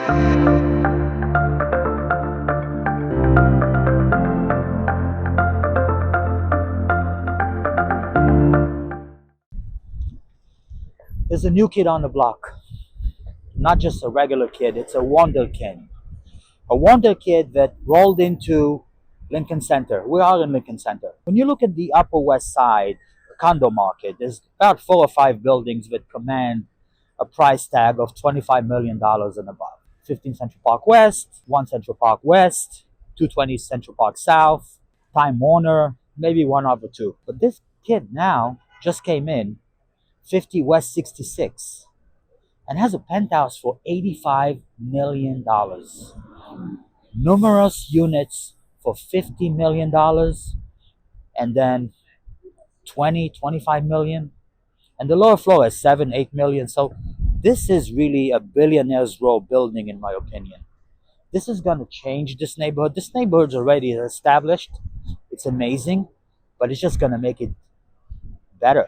There's a new kid on the block. Not just a regular kid, it's a wonder kid. A wonder kid that rolled into Lincoln Center. We are in Lincoln Center. When you look at the Upper West Side condo market, there's about 4 or 5 buildings that command a price tag of $25 million and above. 15 Central Park West, 1 Central Park West, 220 Central Park South, Time Warner, maybe one other two. But this kid now just came in, 50 West 66, and has a penthouse for $85 million. Numerous units for $50 million, and then 20, 25 million. And the lower floor is 7, 8 million. So this is really a billionaire's row building, in my opinion. This is going to change this neighborhood. This neighborhood's already established. It's amazing, but it's just going to make it better.